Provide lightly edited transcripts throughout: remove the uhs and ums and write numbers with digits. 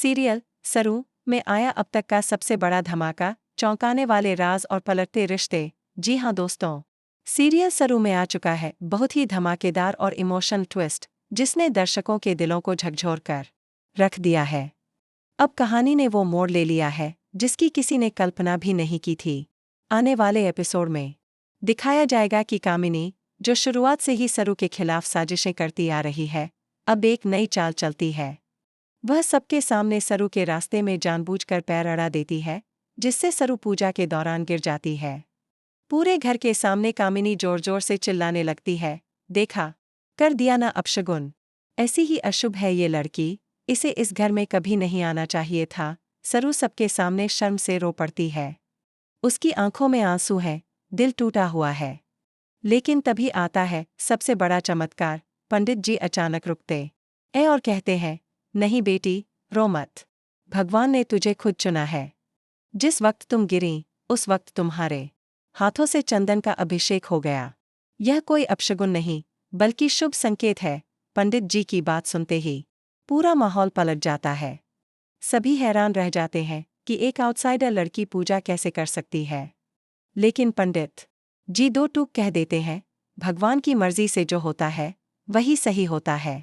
Serial सरू में आया अब तक का सबसे बड़ा धमाका, चौंकाने वाले राज और पलटते रिश्ते। जी हाँ दोस्तों, सीरियल सरू में आ चुका है बहुत ही धमाकेदार और इमोशनल ट्विस्ट, जिसने दर्शकों के दिलों को झकझोर कर रख दिया है। अब कहानी ने वो मोड़ ले लिया है जिसकी किसी ने कल्पना भी नहीं की थी। आने वाले एपिसोड में दिखाया जाएगा कि कामिनी, जो शुरुआत से ही सरू के खिलाफ साजिशें करती आ रही है, अब एक नई चाल चलती है। वह सबके सामने सरू के रास्ते में जानबूझकर पैर अड़ा देती है, जिससे सरू पूजा के दौरान गिर जाती है। पूरे घर के सामने कामिनी जोर जोर से चिल्लाने लगती है, देखा, कर दिया ना अपशगुन, ऐसी ही अशुभ है ये लड़की, इसे इस घर में कभी नहीं आना चाहिए था। सरू सबके सामने शर्म से रो पड़ती है। उसकी आंखों में आंसू हैं, दिल टूटा हुआ है। लेकिन तभी आता है सबसे बड़ा चमत्कार। पंडित जी अचानक रुकते हैं और कहते हैं, नहीं बेटी, रो मत, भगवान ने तुझे खुद चुना है। जिस वक्त तुम गिरी, उस वक्त तुम्हारे हाथों से चंदन का अभिषेक हो गया। यह कोई अपशगुन नहीं, बल्कि शुभ संकेत है। पंडित जी की बात सुनते ही पूरा माहौल पलट जाता है। सभी हैरान रह जाते हैं कि एक आउटसाइडर लड़की पूजा कैसे कर सकती है। लेकिन पंडित जी दो टूक कह देते हैं, भगवान की मर्जी से जो होता है वही सही होता है,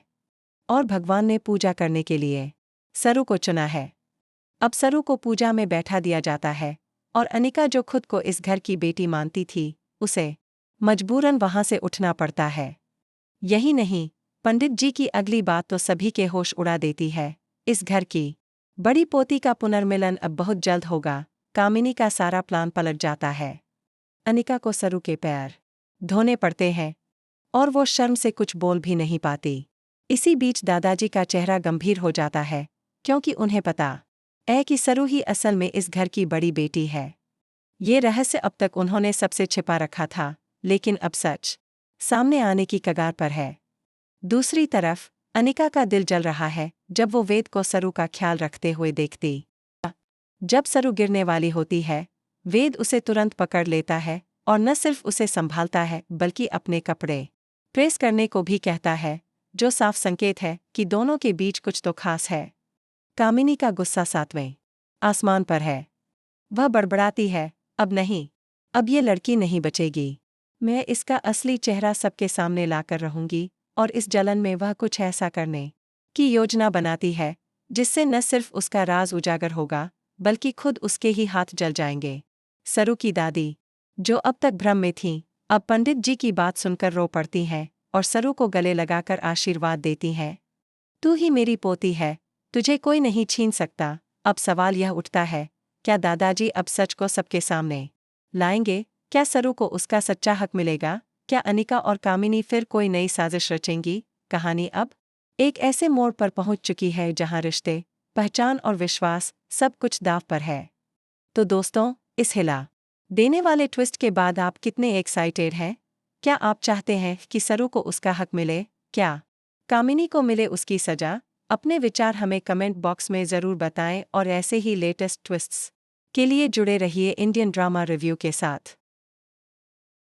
और भगवान ने पूजा करने के लिए सरू को चुना है। अब सरू को पूजा में बैठा दिया जाता है, और अनिका, जो खुद को इस घर की बेटी मानती थी, उसे मजबूरन वहां से उठना पड़ता है। यही नहीं, पंडित जी की अगली बात तो सभी के होश उड़ा देती है। इस घर की बड़ी पोती का पुनर्मिलन अब बहुत जल्द होगा। कामिनी का सारा प्लान पलट जाता है। अनिका को सरू के पैर धोने पड़ते हैं और वो शर्म से कुछ बोल भी नहीं पाती। इसी बीच दादाजी का चेहरा गंभीर हो जाता है, क्योंकि उन्हें पता है कि सरू ही असल में इस घर की बड़ी बेटी है। ये रहस्य अब तक उन्होंने सबसे छिपा रखा था, लेकिन अब सच सामने आने की कगार पर है। दूसरी तरफ अनिका का दिल जल रहा है जब वो वेद को सरू का ख्याल रखते हुए देखती। जब सरू गिरने वाली होती है, वेद उसे तुरंत पकड़ लेता है और न सिर्फ उसे संभालता है बल्कि अपने कपड़े प्रेस करने को भी कहता है, जो साफ संकेत है कि दोनों के बीच कुछ तो खास है। कामिनी का गुस्सा 7वें आसमान पर है। वह बड़बड़ाती है, अब नहीं, अब ये लड़की नहीं बचेगी। मैं इसका असली चेहरा सबके सामने लाकर रहूंगी। और इस जलन में वह कुछ ऐसा करने की योजना बनाती है जिससे न सिर्फ उसका राज उजागर होगा, बल्कि खुद उसके ही हाथ जल जाएंगे। सरू की दादी, जो अब तक भ्रम में थीं, अब पंडित जी की बात सुनकर रो पड़ती हैं और सरू को गले लगाकर आशीर्वाद देती हैं। तू ही मेरी पोती है, तुझे कोई नहीं छीन सकता। अब सवाल यह उठता है, क्या दादाजी अब सच को सबके सामने लाएंगे? क्या सरू को उसका सच्चा हक मिलेगा? क्या अनिका और कामिनी फिर कोई नई साजिश रचेंगी? कहानी अब एक ऐसे मोड़ पर पहुंच चुकी है जहां रिश्ते, पहचान और विश्वास सब कुछ दांव पर है। तो दोस्तों, इस हिला देने वाले ट्विस्ट के बाद आप कितने एक्साइटेड हैं? क्या आप चाहते हैं कि सरू को उसका हक मिले? क्या कामिनी को मिले उसकी सजा? अपने विचार हमें कमेंट बॉक्स में ज़रूर बताएं और ऐसे ही लेटेस्ट ट्विस्ट्स के लिए जुड़े रहिए इंडियन ड्रामा रिव्यू के साथ।